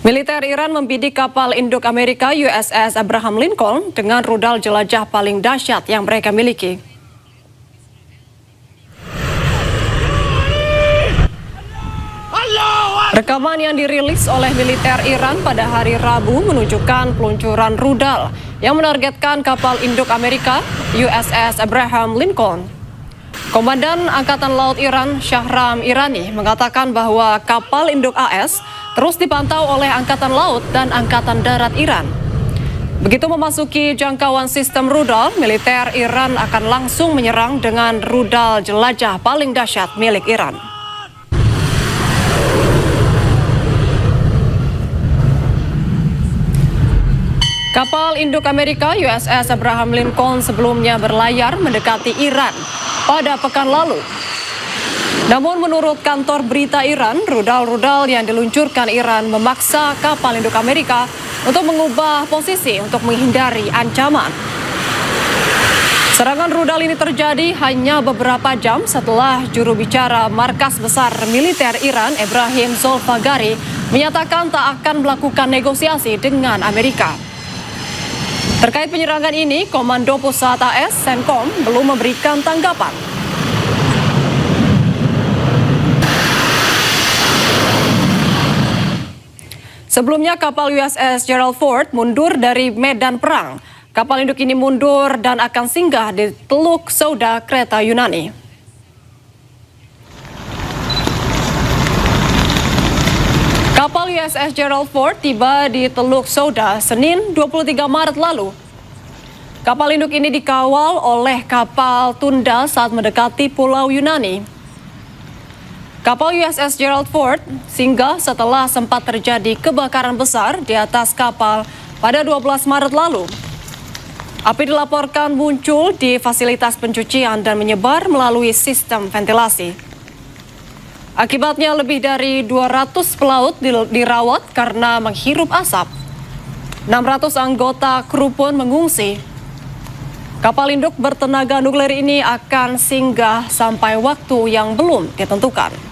Militer Iran membidik kapal induk Amerika USS Abraham Lincoln dengan rudal jelajah paling dahsyat yang mereka miliki. Rekaman yang dirilis oleh militer Iran pada hari Rabu menunjukkan peluncuran rudal yang menargetkan kapal induk Amerika USS Abraham Lincoln. Komandan Angkatan Laut Iran Shahram Irani mengatakan bahwa kapal induk AS terus dipantau oleh Angkatan Laut dan Angkatan Darat Iran. Begitu memasuki jangkauan sistem rudal, militer Iran akan langsung menyerang dengan rudal jelajah paling dahsyat milik Iran. Kapal induk Amerika USS Abraham Lincoln sebelumnya berlayar mendekati Iran pada pekan lalu. Namun menurut kantor berita Iran, rudal-rudal yang diluncurkan Iran memaksa kapal induk Amerika untuk mengubah posisi untuk menghindari ancaman. Serangan rudal ini terjadi hanya beberapa jam setelah juru bicara Markas Besar Militer Iran Ebrahim Zolfagari menyatakan tak akan melakukan negosiasi dengan Amerika. Terkait penyerangan ini, Komando Pusat AS CENTCOM belum memberikan tanggapan. Sebelumnya kapal USS Gerald Ford mundur dari medan perang. Kapal induk ini mundur dan akan singgah di Teluk Souda, Kreta Yunani. Kapal USS Gerald Ford tiba di Teluk Souda Senin 23 Maret lalu. Kapal induk ini dikawal oleh kapal tunda saat mendekati Pulau Yunani. Kapal USS Gerald Ford singgah setelah sempat terjadi kebakaran besar di atas kapal pada 12 Maret lalu. Api dilaporkan muncul di fasilitas pencucian dan menyebar melalui sistem ventilasi. Akibatnya lebih dari 200 pelaut dirawat karena menghirup asap. 600 anggota kru pun mengungsi. Kapal induk bertenaga nuklir ini akan singgah sampai waktu yang belum ditentukan.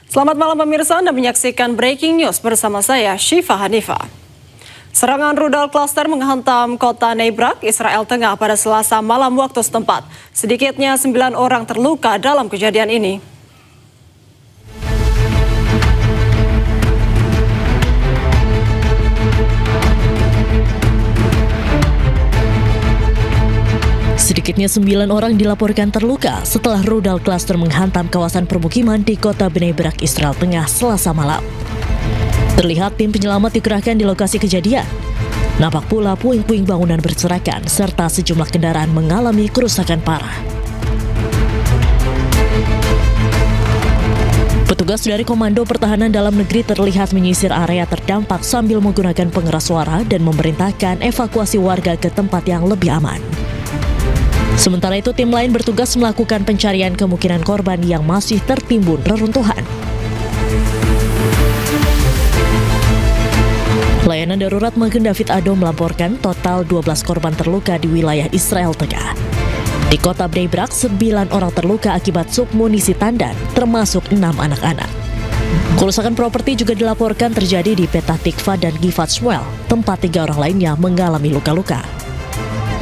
Selamat malam pemirsa, Anda menyaksikan Breaking News bersama saya, Syifa Hanifah. Serangan rudal klaster menghantam kota Neibrak, Israel Tengah pada Selasa malam waktu setempat. Sedikitnya 9 orang terluka dalam kejadian ini. Sedikitnya 9 orang dilaporkan terluka setelah rudal klaster menghantam kawasan permukiman di kota Bnei Brak, Israel Tengah, Selasa malam. Terlihat tim penyelamat dikerahkan di lokasi kejadian. Nampak pula puing-puing bangunan berserakan serta sejumlah kendaraan mengalami kerusakan parah. Petugas dari Komando Pertahanan Dalam Negeri terlihat menyisir area terdampak sambil menggunakan pengeras suara dan memerintahkan evakuasi warga ke tempat yang lebih aman. Sementara itu, tim lain bertugas melakukan pencarian kemungkinan korban yang masih tertimbun reruntuhan. Layanan darurat Magen David Ado melaporkan total 12 korban terluka di wilayah Israel Tengah. Di kota Bnei Brak, 9 orang terluka akibat submunisi tandan, termasuk 6 anak-anak. Kerusakan properti juga dilaporkan terjadi di Petah Tikva dan Givat Shmuel, tempat 3 orang lainnya mengalami luka-luka.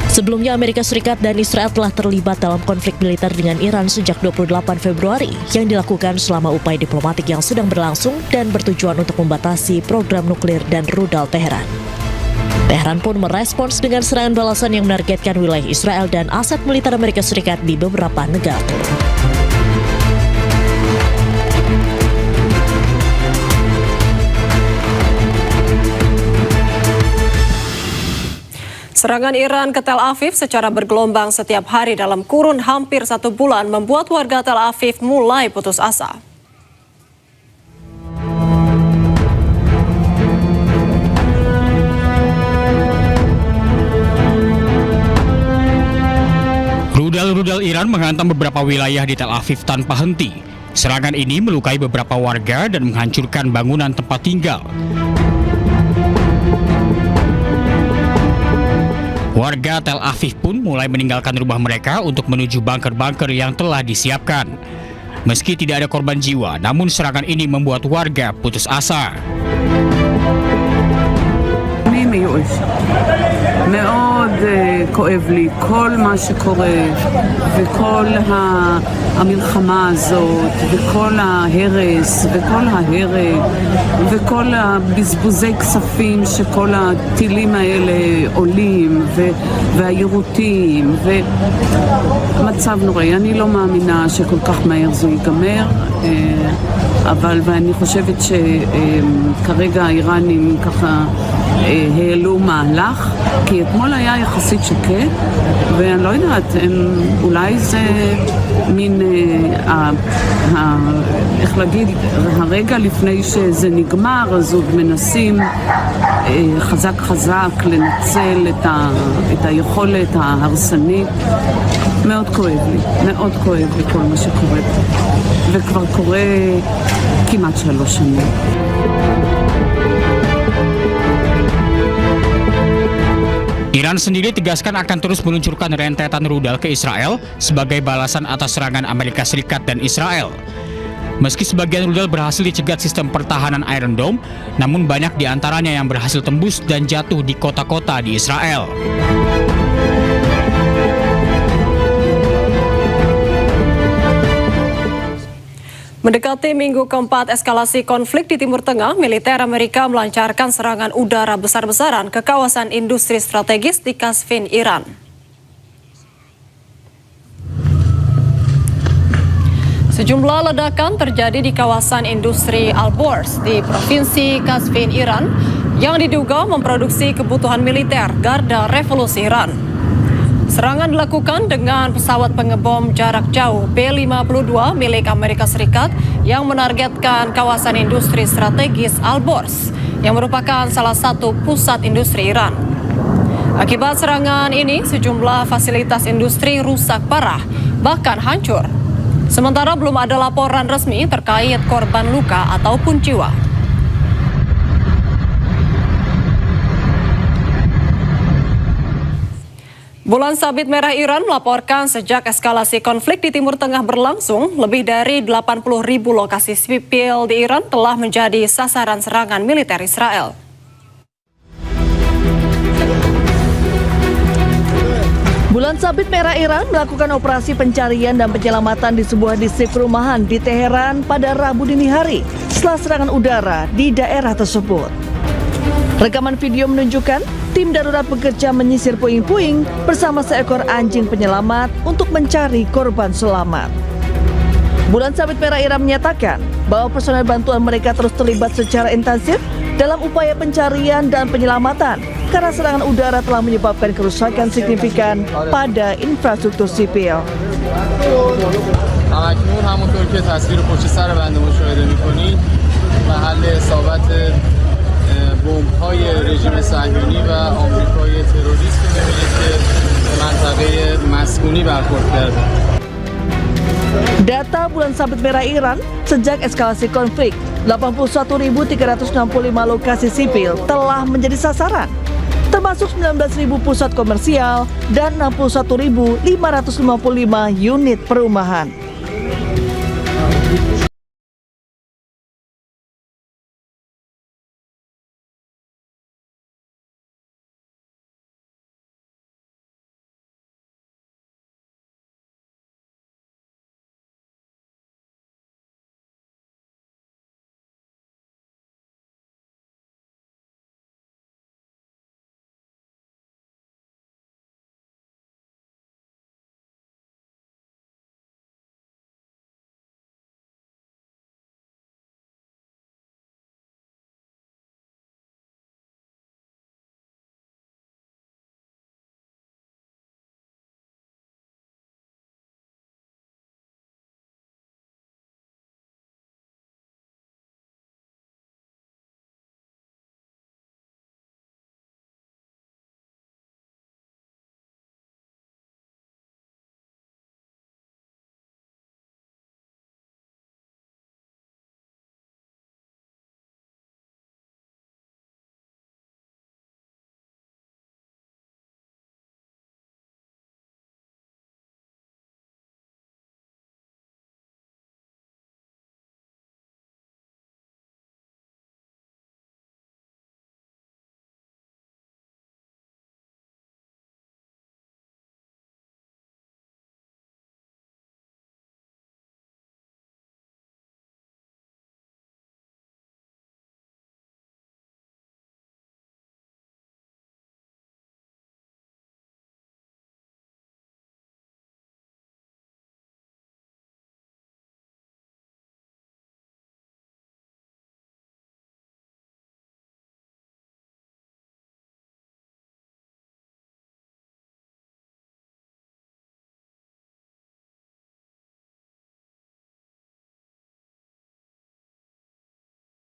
Sebelumnya, Amerika Serikat dan Israel telah terlibat dalam konflik militer dengan Iran sejak 28 Februari yang dilakukan selama upaya diplomatik yang sedang berlangsung dan bertujuan untuk membatasi program nuklir dan rudal Teheran. Teheran pun merespons dengan serangan balasan yang menargetkan wilayah Israel dan aset militer Amerika Serikat di beberapa negara. Serangan Iran ke Tel Aviv secara bergelombang setiap hari dalam kurun hampir 1 bulan membuat warga Tel Aviv mulai putus asa. Rudal Iran menghantam beberapa wilayah di Tel Aviv tanpa henti. Serangan ini melukai beberapa warga dan menghancurkan bangunan tempat tinggal. Warga Tel Aviv pun mulai meninggalkan rumah mereka untuk menuju bunker-bunker yang telah disiapkan. Meski tidak ada korban jiwa, namun serangan ini membuat warga putus asa. מאוד כואב לי כל מה שקורה וכל המלחמה הזאת וכל ההרס וכל ההרג וכל הבזבוזי כספים שכל הטילים האלה עולים והיירוטים ומצב נוראי. אני לא מאמינה שכל כך מהר זה ייגמר, ואני חושבת שכרגע האיראנים ככה העלו מהלך, כי אתמול היה יחסית שקט, ואני לא יודעת, אולי זה מין, איך להגיד, הרגע לפני שזה נגמר, אז עוד מנסים חזק לנצל את היכולת ההרסנית. מאוד כואב לי כל מה שקורה פה, וכבר קורה כמעט 3 שנים. Iran sendiri tegaskan akan terus meluncurkan rentetan rudal ke Israel sebagai balasan atas serangan Amerika Serikat dan Israel. Meski sebagian rudal berhasil dicegat sistem pertahanan Iron Dome, namun banyak di antaranya yang berhasil tembus dan jatuh di kota-kota di Israel. Mendekati minggu keempat eskalasi konflik di Timur Tengah, militer Amerika melancarkan serangan udara besar-besaran ke kawasan industri strategis di Qazvin, Iran. Sejumlah ledakan terjadi di kawasan industri Al-Borz di Provinsi Qazvin, Iran, yang diduga memproduksi kebutuhan militer Garda Revolusi Iran. Serangan dilakukan dengan pesawat pengebom jarak jauh B-52 milik Amerika Serikat yang menargetkan kawasan industri strategis Al-Borz, yang merupakan salah satu pusat industri Iran. Akibat serangan ini, sejumlah fasilitas industri rusak parah, bahkan hancur. Sementara belum ada laporan resmi terkait korban luka ataupun jiwa. Bulan Sabit Merah Iran melaporkan sejak eskalasi konflik di Timur Tengah berlangsung, lebih dari 80.000 lokasi sipil di Iran telah menjadi sasaran serangan militer Israel. Bulan Sabit Merah Iran melakukan operasi pencarian dan penyelamatan di sebuah distrik perumahan di Teheran pada Rabu dini hari setelah serangan udara di daerah tersebut. Rekaman video menunjukkan tim darurat bekerja menyisir puing-puing bersama seekor anjing penyelamat untuk mencari korban selamat. Bulan Sabit Merah Iran menyatakan bahwa personel bantuan mereka terus terlibat secara intensif dalam upaya pencarian dan penyelamatan karena serangan udara telah menyebabkan kerusakan signifikan pada infrastruktur sipil. همکنون همونطور که تصویر پشت سر بنده مشاهده می‌کنید محل اصابت بمب‌های رژیم صهیونی و آمریکای تروریست رو می‌بینید که به منطقه مسکونی برخورد کرده. Data Bulan Sabit Merah Iran, sejak eskalasi konflik, 81.365 lokasi sipil telah menjadi sasaran, termasuk 19.000 pusat komersial dan 61.555 unit perumahan.